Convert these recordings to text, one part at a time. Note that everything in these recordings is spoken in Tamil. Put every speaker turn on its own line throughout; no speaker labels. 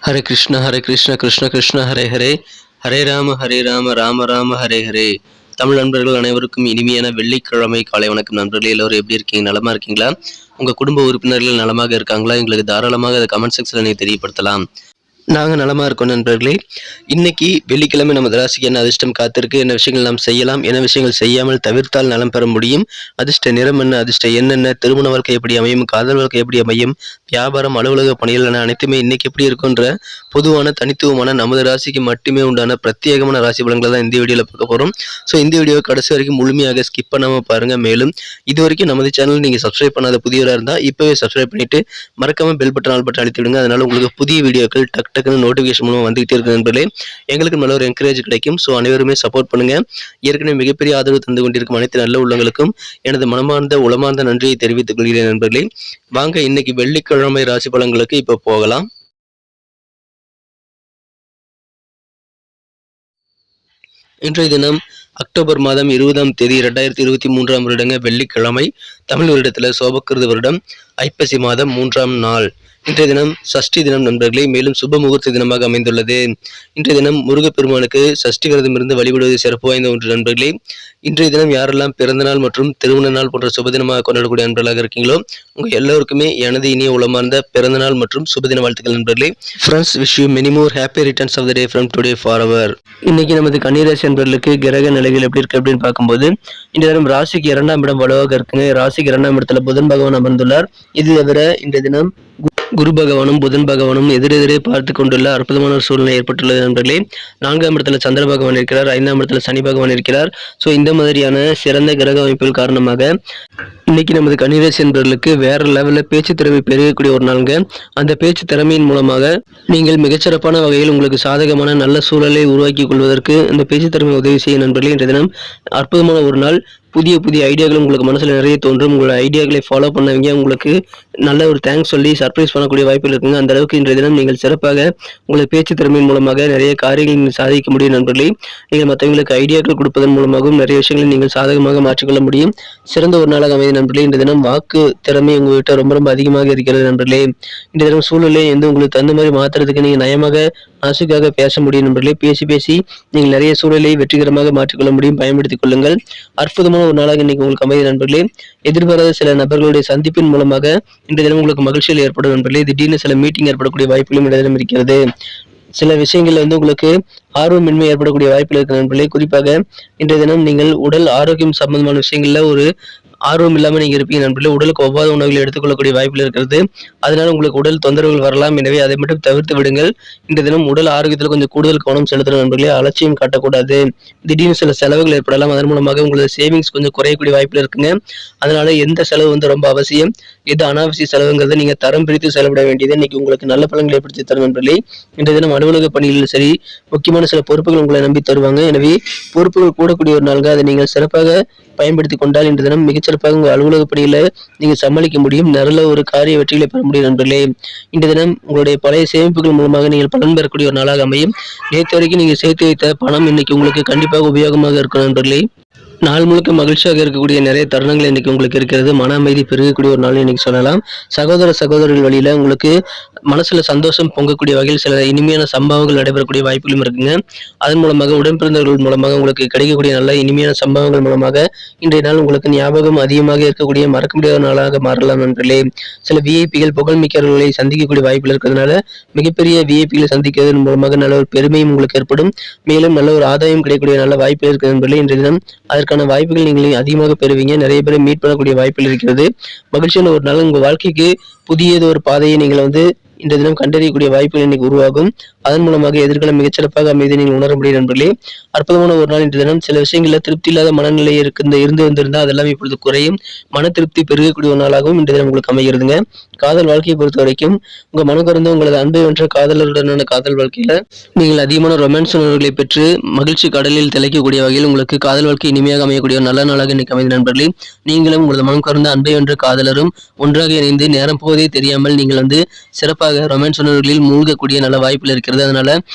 ஹரே கிருஷ்ண கிருஷ்ண கிருஷ்ண ஹரே ஹரே, ஹரே ராம ராம ராம ஹரே ஹரே. தமிழ் நண்பர்கள் அனைவருக்கும் இனிமையான வெள்ளிக்கிழமை காலை வணக்கம். நண்பர்களே, எல்லோரும் எப்படி இருக்கீங்க? நலமா இருக்கீங்களா? உங்க குடும்ப உறுப்பினர்கள் நலமாக இருக்காங்களா? எங்களுக்கு தாராளமாக அதை கமெண்ட் செக்ஷன்ல நீங்க தெரியப்படுத்தலாம். நாங்கள் நலமா இருக்கோம் நண்பர்களே. இன்னைக்கு வெள்ளிக்கிழமை நமது ராசிக்கு என்ன அதிர்ஷ்டம் காத்திருக்கு, என்ன விஷயங்கள் நாம் செய்யலாம், என்ன விஷயங்கள் செய்யாமல் தவிர்த்தால் நலம் பெற முடியும், அதிர்ஷ்ட நிறம் என்ன, அதிர்ஷ்ட என்னென்ன, திருமண வாழ்க்கை எப்படி அமையும், காதல் வாழ்க்கை எப்படி அமையும், வியாபாரம், அலுவலக பணிகள் என அனைத்துமே இன்னைக்கு எப்படி இருக்குன்ற பொதுவான தனித்துவமான நமது ராசிக்கு மட்டுமே உண்டான பிரத்யேகமான ராசி பலன்களை தான் இந்த வீடியோவில் பார்க்க போகிறோம். ஸோ இந்த வீடியோ கடைசி வரைக்கும் முழுமையாக ஸ்கிப் பண்ணாமல் பாருங்கள். மேலும் இது வரைக்கும் நமது சேனல் நீங்கள் சப்ஸ்கிரைப் பண்ணாத புதியவராக இருந்தால் இப்போவே சப்ஸ்கிரைப் பண்ணிட்டு மறக்காம பெல் பட்டன் ஆல் பட்டன் அழுத்தி விடுங்க. அதனால உங்களுக்கு புதிய வீடியோக்கள் டக்குன்னு நோட்டிஃபிகேஷன் மூலமாக வந்துகிட்டே இருக்கு நண்பர்களே. எங்களுக்கு நல்ல ஒரு என்கரேஜ் கிடைக்கும். ஸோ அனைவருமே சப்போர்ட் பண்ணுங்க. ஏற்கனவே மிகப்பெரிய ஆதரவு தந்து கொண்டிருக்கும் அனைத்து நல்ல உள்ளங்களுக்கும் எனது மனமார்ந்த உளமார்ந்த நன்றியை தெரிவித்துக் கொள்கிறேன் நண்பர்களே. வாங்க இன்னைக்கு வெள்ளிக்கிழமை ராசி பலன்களுக்கு இப்போ போகலாம். இன்றைய தினம் அக்டோபர் மாதம் 20ஆம் தேதி 2023ஆம் வருடங்க வெள்ளிக்கிழமை. தமிழ் வருடத்தில் சோபக்கிருத வருடம் ஐப்பசி மாதம் 3ஆம் நாள். இன்றைய தினம் சஷ்டி தினம் நண்பர்களே. மேலும் சுப முகூர்த்த தினமாக அமைந்துள்ளது. இன்றைய தினம் முருகப்பெருமானுக்கு சஷ்டி விரதம் இருந்து வழிபடுவது சிறப்பு வாய்ந்த ஒன்று நண்பர்களே. இன்றைய தினம் யாரெல்லாம் பிறந்த நாள் மற்றும் திருமண நாள் போன்ற சுப தினமாக கொண்டாடக்கூடிய நண்பர்களாக இருக்கீங்களோ உங்க எல்லோருக்குமே எனது இனிய உளமார்ந்த பிறந்த நாள் மற்றும் சுபதின வாழ்த்துக்கள் நண்பர்களே. Friends, wish you many more happy returns of the day from today forever. இன்னைக்கு நமது கன்னிராசி நண்பர்களுக்கு கிரக நிலைகள் எப்படி இருக்கு அப்படின்னு பார்க்கும்போது இன்றைய தினம் ராசிக்கு 2ஆம் இடம் வலுவாக இருக்குங்க. ராசிக்கு 2ஆம் இடத்துல புதன் பகவான் அமர்ந்துள்ளார். இது தவிர இன்றைய தினம் குரு பகவானும் புதன் பகவானும் எதிரெதிரே பார்த்து கொண்டுள்ள அற்புதமான ஒரு சூழ்நிலை ஏற்பட்டுள்ளது நண்பர்களே. 4ஆம் இடத்துல சந்திர பகவான் இருக்கிறார். 5ஆம் இடத்துல சனி பகவான் இருக்கிறார். ஸோ இந்த மாதிரியான சிறந்த கிரக அமைப்புகள் காரணமாக இன்னைக்கு நமது கன்னிராசி நண்பர்களுக்கு வேற லெவலில் பேச்சு திறமை பெருகக்கூடிய ஒரு நாளுங்க. அந்த பேச்சு திறமையின் மூலமாக நீங்கள் மிகச்சிறப்பான வகையில் உங்களுக்கு சாதகமான நல்ல சூழலை உருவாக்கி கொள்வதற்கு இந்த பேச்சு திறமை உதவி செய்யும் நண்பர்களே. இன்றைய தினம் அற்புதமான ஒரு நாள். புதிய புதிய ஐடியாக்கள் உங்களுக்கு மனசில் நிறைய தோன்றும். உங்களோட ஐடியாக்களை ஃபாலோ பண்ணவங்க உங்களுக்கு நல்ல ஒரு தேங்க்ஸ் சொல்லி சர்ப்ரைஸ் பண்ணக்கூடிய வாய்ப்புகள் இருக்குங்க. அந்த அளவுக்கு இன்றைய தினம் நீங்கள் சிறப்பாக உங்களை பேச்சு திறமையின் மூலமாக நிறைய காரியங்கள் சாதிக்க முடியும் நண்பர்களே. நீங்கள் மற்றவங்களுக்கு ஐடியாக்கள் கொடுப்பதன் மூலமாகவும் நிறைய விஷயங்களை நீங்கள் சாதகமாக மாற்றிக்கொள்ள முடியும். சிறந்த ஒரு நாளாக அமைதி நண்பர்களே. இன்றைய தினம் வாக்கு திறமை உங்கள்கிட்ட ரொம்ப ரொம்ப அதிகமாக இருக்கிறது நண்பர்களே. இன்றைய தினம் சூழ்நிலை வந்து உங்களுக்கு தகுந்த மாதிரி மாற்றுறதுக்கு நீங்கள் நயமாக நாசுக்காக பேச முடியும் நண்பர்களே. பேசி நீங்கள் நிறைய சூழலை வெற்றிகரமாக மாற்றிக்கொள்ள முடியும். பயன்படுத்திக் கொள்ளுங்கள். அற்புதமான ஒரு நாளாக இன்னைக்கு உங்களுக்கு அமைதி நண்பர்களே. எதிர்பாராத சில நபர்களுடைய சந்திப்பின் மூலமாக இன்றைய தினம் உங்களுக்கு மகிழ்ச்சியில் ஏற்படும் நண்பர்களே. திடீர்னு சில மீட்டிங் ஏற்படக்கூடிய வாய்ப்புகளும் இன்றைய தினம் இருக்கிறது. சில விஷயங்கள்ல வந்து உங்களுக்கு ஆர்வமின்மை ஏற்படக்கூடிய வாய்ப்புகள் இருக்கு நண்பர்களே. குறிப்பாக இன்றைய தினம் நீங்கள் உடல் ஆரோக்கியம் சம்பந்தமான விஷயங்கள்ல ஒரு ஆர்வம் இல்லாமல் நீங்க இருப்பீங்க நண்பர்களே. உடலுக்கு ஒவ்வாத உணவுகளை எடுத்துக்கொள்ளக்கூடிய வாய்ப்புகள் இருக்கிறது. அதனால உங்களுக்கு உடல் தொந்தரவுகள் வரலாம். எனவே அதை மட்டும் தவிர்த்து விடுங்கள். இந்த தினம் உடல் ஆரோக்கியத்தில் கொஞ்சம் கூடுதல் கவனம் செலுத்தணும் நண்பர்களே. அலட்சியம் காட்டக்கூடாது. திடீர்னு சில செலவுகள் ஏற்படலாம். அதன் மூலமாக உங்களது சேவிங்ஸ் கொஞ்சம் குறையக்கூடிய வாய்ப்புகள் இருக்குங்க. அதனால எந்த செலவு வந்து ரொம்ப அவசியம், எது அனாவசிய செலவுங்கிறத நீங்க தரம் பிரித்து செலவிட வேண்டியது இன்னைக்கு உங்களுக்கு நல்ல பலன்களை ஏற்படுத்தி தரும் நண்பர்களே. இன்றைய தினம் அலுவலக பணிகளில் சரி, முக்கியமான சில பொறுப்புகள் உங்களை நம்பி தருவாங்க. எனவே பொறுப்புகள் கூடக்கூடிய ஒரு நாள்கள் அதை நீங்கள் சிறப்பாக பயன்படுத்தி கொண்டால் இன்று தினம் மிகச்சிறப்பாக உங்கள் அலுவலக பணியில நீங்க சமாளிக்க முடியும். நல்ல ஒரு காரிய வெற்றிகளை பெற முடியும் நண்பர்களே. இன்று தினம் உங்களுடைய பழைய சேமிப்புகள் மூலமாக நீங்கள் பலன் பெறக்கூடிய ஒரு நாளாக அமையும். நேற்று வரைக்கும் நீங்க சேர்த்து வைத்த பணம் இன்னைக்கு உங்களுக்கு கண்டிப்பாக உபயோகமாக இருக்கும் நண்பர்களே. நாள் முழுக்க மகிழ்ச்சியாக இருக்கக்கூடிய நிறைய தருணங்கள் இன்னைக்கு உங்களுக்கு இருக்கிறது. மன அமைதி பெருகக்கூடிய ஒரு நாள் இன்னைக்கு சொல்லலாம். சகோதரர்கள் வழியில உங்களுக்கு மனசுல சந்தோஷம் பொங்கக்கூடிய வகையில் சில இனிமையான சம்பவங்கள் நடைபெறக்கூடிய வாய்ப்புகளும் இருக்குங்க. அதன் மூலமாக உடன்பிறந்தவர்கள் மூலமாக உங்களுக்கு கிடைக்கக்கூடிய நல்ல இனிமையான சம்பவங்கள் மூலமாக இன்றைய நாள் உங்களுக்கு ஞாபகம் அதிகமாக இருக்கக்கூடிய மறக்க முடியாத நாளாக மாறலாம் நண்பர்களே. சில விஐபிகள் புகழ்மிக்கவர்களை சந்திக்கக்கூடிய வாய்ப்புகள் இருக்கிறதுனால மிகப்பெரிய விஐபிகளை சந்திக்கிறதன் மூலமாக நல்ல ஒரு பெருமையும் உங்களுக்கு ஏற்படும். மேலும் நல்ல ஒரு ஆதாயம் கிடைக்கக்கூடிய நல்ல வாய்ப்புகள் இருக்கிற நண்பர்களே. இன்றைய தினம் அதற்கான வாய்ப்புகள் நீங்கள் அதிகமாக பெறுவீங்க. நிறைய பேரை மீட் பண்ணக்கூடிய வாய்ப்புகள் இருக்கிறது. மகிழ்ச்சியான ஒரு நாள். உங்க வாழ்க்கைக்கு புதியது ஒரு பாதையை நீங்கள் வந்து இந்த தினம் கண்டறியக்கூடிய வாய்ப்புகள் இன்னைக்கு உருவாகும். அதன் மூலமாக எதிர்காலம் மிகச்சிறப்பாக அமைதி நீங்கள் உணர முடியும் நண்பர்களே. அற்புதமான ஒரு நாள் இன்று தினம். சில விஷயங்கள்ல திருப்தி இல்லாத மனநிலை இருந்து வந்திருந்தா அதெல்லாம் இப்பொழுது குறையும். மன திருப்தி பெருகக்கூடிய ஒரு நாளாகவும் இன்று தினம் உங்களுக்கு அமைகிறதுங்க. காதல் வாழ்க்கையை பொறுத்த வரைக்கும் உங்க மனம் கறந்து உங்களது அன்பை வென்ற காதலருடனான காதல் வாழ்க்கையில நீங்கள் அதிகமான ரொமான்ஸ் உணர்வுகளை பெற்று மகிழ்ச்சி கடலில் திளைக்கக்கூடிய வகையில் உங்களுக்கு காதல் வாழ்க்கை இனிமையாக அமையக்கூடிய ஒரு நல்ல நாளாக இன்னைக்கு அமைதி நண்பர்களே. நீங்களும் உங்களது மனம் கறந்த அன்பை வென்ற காதலரும் ஒன்றாக இணைந்து நேரம் போவதே தெரியாமல் நீங்கள் வந்து சிறப்பாக குறிப்பாக ரொமான்ஸ் உணர்வுகளில் மூழ்கக்கூடிய நல்ல வாய்ப்புகள் இருக்கிறது. அதனால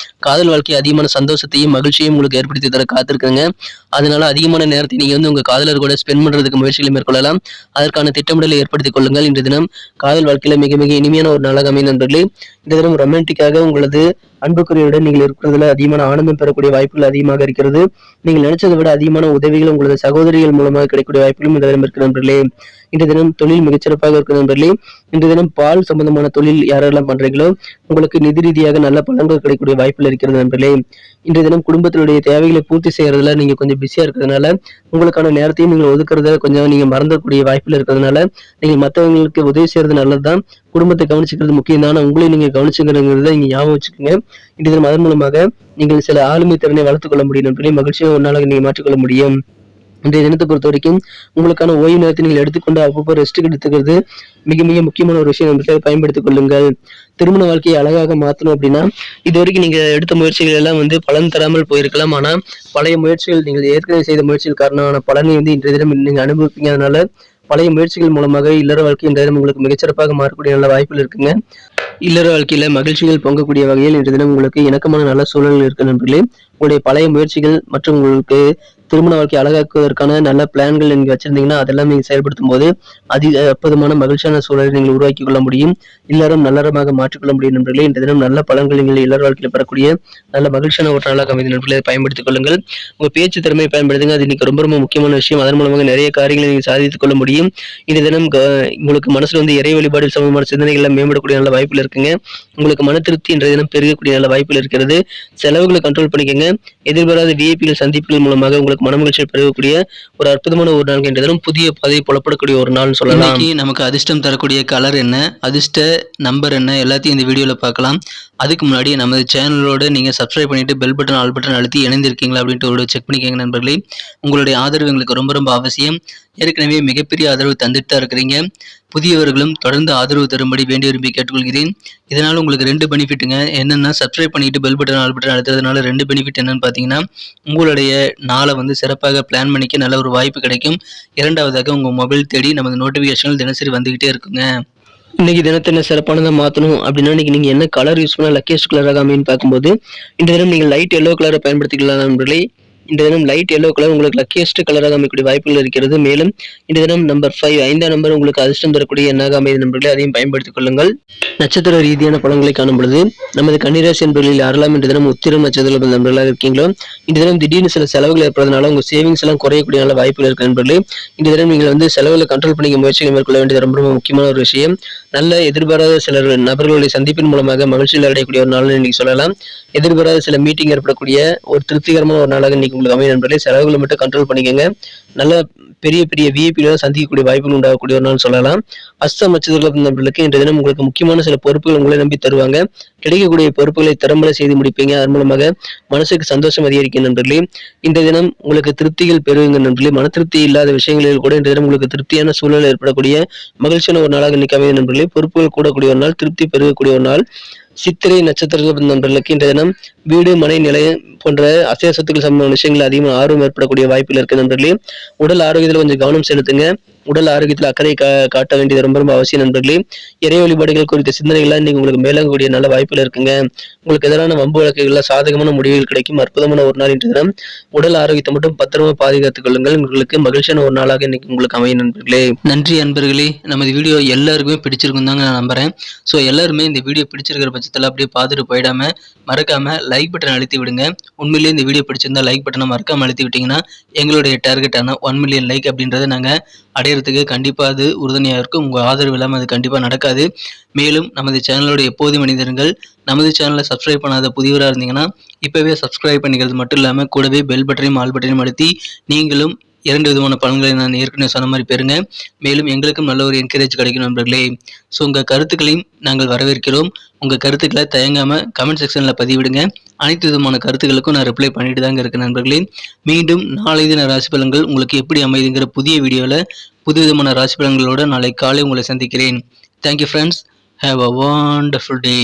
காதல் வாழ்க்கை அதிகமான சந்தோஷத்தையும் மகிழ்ச்சியையும் உங்களுக்கு ஏற்படுத்தி தர காத்திருக்குங்க. அதனால அதிகமான நேரத்தை நீங்க உங்க காதலர் கூட ஸ்பெண்ட் பண்றதுக்கு முயற்சிகளை மேற்கொள்ளலாம். அதற்கான திட்டமிடலை ஏற்படுத்திக் கொள்ளுங்கள். இன்றைய தினம் காதல் வாழ்க்கையில மிக மிக இனிமையான ஒரு நாளாக அமையும் நண்பர்களே. இந்த தினம் ரொமான்டிக்காக உங்களது அன்புக்குரியவுடன் நீங்கள் இருக்கிறதுல அதிகமான ஆனந்தம் பெறக்கூடிய வாய்ப்புகள் அதிகமாக இருக்கிறது. நீங்கள் நினைச்சதை விட அதிகமான உதவிகள் உங்களது சகோதரிகள் மூலமாக கிடைக்கக்கூடிய வாய்ப்புகளும் இந்த தினம் இருக்கு நண்பர்களே. இன்றைய தினம் தொழில் மிகச்சிறப்பாக இருக்கு நண்பர்களே. இன்றைய தினம் பால் சம்பந்தமான தொழில் யாரெல்லாம் பண்றீங்களோ உங்களுக்கு நிதி ரீதியாக நல்ல பலன்கள் கிடைக்கக்கூடிய வாய்ப்புகள் இருக்கிறது நண்பர்களே. இன்றைய தினம் குடும்பத்தினுடைய தேவைகளை பூர்த்தி செய்யறதுல நீங்க கொஞ்சம் பிஸியா இருக்கிறதுனால உங்களுக்கான நேரத்தையும் நீங்கள் ஒதுக்குறத கொஞ்சம் நீங்க மறந்துக்கூடிய வாய்ப்புகள் இருக்கிறதுனால நீங்கள் மற்றவங்களுக்கு உதவி செய்யறது நல்லதுதான். குடும்பத்தை கவனிச்சுக்கிறது முக்கியம் தான். உங்களையும் நீங்க கவனிச்சுக்கிறத நீங்க ஞாபகம் வச்சுக்கோங்க. இன்றைய தினம் அதன் மூலமாக நீங்கள் சில ஆளுமை திறனை வளர்த்துக் கொள்ள முடியும் நண்பர்களே. மகிழ்ச்சியாக ஒரு நாளாக நீங்க மாற்றிக்கொள்ள முடியும். இன்றைய தினத்தை பொறுத்த வரைக்கும் உங்களுக்கான ஓய்வு நேரத்தை நீங்கள் எடுத்துக்கொண்டு அப்பப்போ ரெஸ்ட் எடுத்துக்கிறது மிக மிக முக்கியமான ஒரு விஷயம் நண்பர்களே. பயன்படுத்திக் கொள்ளுங்கள். திருமண வாழ்க்கையை அழகாக மாற்றணும் அப்படின்னா இது வரைக்கும் நீங்க எடுத்த முயற்சிகள் எல்லாம் பலன் தராமல் போயிருக்கலாம். ஆனா பழைய முயற்சிகள் நீங்கள் ஏற்கனவே செய்த முயற்சிகள் காரணமான பலனை இன்றைய தினம் நீங்க அனுபவிப்பீங்க. அதனால பழைய முயற்சிகள் மூலமாக இல்லற வாழ்க்கை இன்றைய தினம் உங்களுக்கு மிகச்சிறப்பாக மாறக்கூடிய நல்ல வாய்ப்புகள் இருக்குங்க. இல்லற வாழ்க்கையில மகிழ்ச்சிகள் பொங்கக்கூடிய வகையில் இன்றைய தினம் உங்களுக்கு இணக்கமான நல்ல சூழல்கள் இருக்கு நண்பர்களே. உங்களுடைய பழைய முயற்சிகள் மற்றும் உங்களுக்கு திருமண வாழ்க்கை அழகாக்குவதற்கான நல்ல பிளான்கள் நீங்க வச்சிருந்தீங்கன்னா அதெல்லாம் நீங்க செயல்படுத்தும் போது அற்புதமான மகிழ்ச்சியான சூழலை நீங்கள் உருவாக்கி கொள்ள முடியும். இல்லறம் நல்லறமாக மாற்றிக்கொள்ள முடியும் நண்பர்களே. இந்த தினம் நல்ல பலன்கள் நீங்கள் இல்லற வாழ்க்கையில் பெறக்கூடிய நல்ல மகிழ்ச்சியான ஒரு நாளாக அமைதி நண்பர்களை பயன்படுத்திக் கொள்ளுங்கள். உங்க பேச்சு திறமையை பயன்படுத்துங்க. அது இன்னைக்கு ரொம்ப ரொம்ப முக்கியமான விஷயம். அதன் மூலமாக நிறைய காரியங்களை நீங்கள் சாதித்துக் கொள்ள முடியும். இந்த தினம் உங்களுக்கு மனசுல இறை வழிபாடு சம்பந்தமான சிந்தனைகள் மேம்படக்கூடிய நல்ல வாய்ப்புகள் இருக்குங்க. உங்களுக்கு மன திருப்தி இன்றைய தினம் பெருகக்கூடிய நல்ல வாய்ப்புகள் இருக்கிறது. செலவுகளை கண்ட்ரோல் பண்ணிக்கங்க. எதிர்பாராத விஐபிகள் சந்திப்புகள் மூலமாக உங்களுக்கு மனமகிழ்ச்சியை பெறக்கூடிய ஒரு அற்புதமான ஒரு நாள் என்ற தினம் புதிய பாதையை புலப்படக்கூடிய ஒரு நாள் சொல்லலாம். நமக்கு அதிர்ஷ்டம் தரக்கூடிய கலர் என்ன, அதிர்ஷ்ட நம்பர் என்ன, எல்லாத்தையும் இந்த வீடியோல பார்க்கலாம். அதுக்கு முன்னாடி நமது சேனலோட நீங்க சப்ஸ்கிரைப் பண்ணிட்டு பெல் பட்டன் ஆல் பட்டன் அழுத்தி இணைந்திருக்கீங்களா அப்படின்ட்டு ஒரு செக் பண்ணிக்கங்க நண்பர்களே. உங்களுடைய ஆதரவு எங்களுக்கு ரொம்ப ரொம்ப அவசியம். ஏற்கனவே மிகப்பெரிய ஆதரவு தந்துட்டு தான் இருக்கிறீங்க. புதியவர்களும் தொடர்ந்து ஆதரவு தரும்படி வேண்டி விரும்பி கேட்டுக்கொள்கிறேன். இதனால உங்களுக்கு 2 பெனிஃபிட்டுங்க. என்னன்னா சப்ஸ்கிரைப் பண்ணிட்டு பெல் பட்டன் ஆல் பட்டன் அழுத்துறதுனால 2 பெனிஃபிட் என்னன்னு பார்த்தீங்கன்னா உங்களுடைய நாளை சிறப்பாக பிளான் பண்ணிக்க நல்ல ஒரு வாய்ப்பு கிடைக்கும். இரண்டாவதாக உங்க மொபைல் தேடி நமது நோட்டிஃபிகேஷன்கள் தினசரி வந்துகிட்டே இருக்குங்க. இன்னைக்கு தினத்தை என்ன சிறப்பானதாக மாற்றணும் அப்படின்னா இன்னைக்கு நீங்க என்ன கலர் யூஸ் பண்ண லக்கியஸ்ட் கலராக அமைன்னு பார்க்கும்போது இந்த தினம் நீங்கள் லைட் எல்லோ கலரை பயன்படுத்திக்கலாம் நண்பர்களே. இந்த தினம் லைட் எல்லோ கலர் உங்களுக்கு லக்கியஸ்ட் கலராக அமைக்கக்கூடிய வாய்ப்புகள் இருக்கிறது. மேலும் இந்த தினம் நம்பர் 5 5ஆம் நம்பர் உங்களுக்கு அதிர்ஷ்டம் தரக்கூடிய எண்ணாக அமைந்த நண்பர்களே. அதையும் பயன்படுத்திக் கொள்ளுங்கள். நட்சத்திர ரீதியான பலன்களை காணும் பொழுது நமது கன்னிராசி என்பவர்களில் யாரெல்லாம் இந்த தினம் உத்திரம் நட்சத்திர நண்பர்களாக இருக்கீங்களோ இந்த தினம் திடீர்னு சில செலவுகள் ஏற்படுறதுனால உங்க சேவிங்ஸ் எல்லாம் குறையக்கூடிய நல்ல வாய்ப்புகள் இருக்கு நண்பர்களே. இந்த தினம் நீங்கள் செலவுகளை கண்ட்ரோல் பண்ணிக்க முயற்சிகளை மேற்கொள்ள வேண்டியது ரொம்ப ரொம்ப முக்கியமான ஒரு விஷயம். நல்ல எதிர்பாராத சில நபர்களுடைய சந்திப்பின் மூலமாக மகிழ்ச்சியில் அடையக்கூடிய ஒரு நாள் இன்னைக்கு சொல்லலாம். எதிர்பாராத சில மீட்டிங் ஏற்படக்கூடிய ஒரு திருப்திகரமான ஒரு நாளாக இன்னைக்கு உங்களுக்கு அமைய நண்பர்களே. செலவுகளை மட்டும் கண்ட்ரோல் பண்ணிக்கங்க. நல்ல பெரிய பெரிய விஐபிகளை சந்திக்கக்கூடிய வாய்ப்புகள் உண்டாகக்கூடிய ஒரு நாள் சொல்லலாம். அஸ்தம் நட்சத்திர நண்பர்களுக்கு இன்றைய தினம் உங்களுக்கு முக்கியமான சில பொறுப்புகள் உங்களை நம்பி தருவாங்க. கிடைக்கக்கூடிய பொறுப்புகளை திறம்பட செய்து முடிப்பீங்க. அதன் மூலமாக மனசுக்கு சந்தோஷம் அதிகரிக்கும் நண்பர்களே. இந்த தினம் உங்களுக்கு திருப்திகள் பெறுவீங்க நண்பர்களே. மன திருப்தி இல்லாத விஷயங்களில் கூட இன்றைய தினம் உங்களுக்கு திருப்தியான சூழல் ஏற்படக்கூடிய மகிழ்ச்சியான ஒரு நாளாக இன்னைக்கு அமைய நண்பர்களே. பொறுப்புகள் கூடக்கூடிய ஒரு நாள், திருப்தி பெருகக்கூடிய ஒரு நாள். சித்திரை நட்சத்திர நண்பர்களுக்கு இன்றைய தினம் வீடு மனை நிலையம் போன்ற அசைய சொத்துக்கள் சம்பந்தமான விஷயங்கள் அதிகமாக ஆர்வம் ஏற்படக்கூடிய வாய்ப்புகள் இருக்கு நண்பர்களே. உடல் ஆரோக்கியத்தில் கொஞ்சம் கவனம் செலுத்துங்க. உடல் ஆரோக்கியத்தில் அக்கறை காட்ட வேண்டியது ரொம்ப ரொம்ப அவசியம் நண்பர்களே. இறை வழிபாடுகள் குறித்த சிந்தனைகள்லாம் இன்னைக்கு உங்களுக்கு மேலங்கக்கூடிய நல்ல வாய்ப்புகள் இருக்குங்க. உங்களுக்கு எதிரான வம்பு வழக்குகள்ல சாதகமான முடிவுகள் கிடைக்கும். அற்புதமான ஒரு நாள் இன்று தினம். உடல் ஆரோக்கியத்தை மட்டும் பத்திரமா பாதுகாத்துக் கொள்ளுங்கள். உங்களுக்கு மகிழ்ச்சியான ஒரு நாளாக இன்னைக்கு உங்களுக்கு அமையும் நண்பர்களே. நன்றி நண்பர்களே. நமது வீடியோ எல்லாருக்குமே பிடிச்சிருக்கும் தாங்க நான் நம்புறேன். ஸோ எல்லாருமே இந்த வீடியோ பிடிச்சிருக்கிற பட்சத்தில் அப்படியே பார்த்துட்டு போயிடாம மறக்காம லைக் பட்டன் அழுத்தி விடுங்க. உண்மையிலேயே இந்த வீடியோ பிடிச்சிருந்தா லைக் பட்டனை மறக்காம அழுத்தி விட்டீங்கன்னா எங்களுடைய டார்கெட்டான 1 மில்லியன் லைக் அப்படின்றத நாங்கள் அடையிறதுக்கு கண்டிப்பாக அது உறுதுணையாக இருக்கும். உங்கள் ஆதரவு இல்லாமல் அது கண்டிப்பாக நடக்காது. மேலும் நமது சேனலோட எப்போதும் மனிதர்கள் நமது சேனலை சப்ஸ்கிரைப் பண்ணாத புதியவராக இருந்தீங்கன்னா இப்போவே சப்ஸ்கிரைப் பண்ணிக்கிறது மட்டும் இல்லாமல் கூடவே பெல் பட்டனையும் ஆல் பட்டனையும் அழுத்தி நீங்களும் 2 விதமான பலன்களை நான் ஏற்கனவே சொன்ன மாதிரி பெறுங்க. மேலும் எங்களுக்கும் நல்ல ஒரு என்கரேஜ் கிடைக்கும் நண்பர்களே. ஸோ உங்கள் கருத்துக்களையும் நாங்கள் வரவேற்கிறோம். உங்கள் கருத்துக்களை தயங்காமல் கமெண்ட் செக்ஷனில் பதிவிடுங்க. அனைத்து விதமான கருத்துக்களுக்கும் நான் ரிப்ளை பண்ணிட்டு தாங்க இருக்கேன் நண்பர்களே. மீண்டும் நாளை தின ராசி பலன்கள் உங்களுக்கு எப்படி அமைதுங்கிற புதிய வீடியோவில் புது விதமான ராசி பலன்களோட நாளை காலை உங்களை சந்திக்கிறேன். Thank you friends. Have a wonderful day.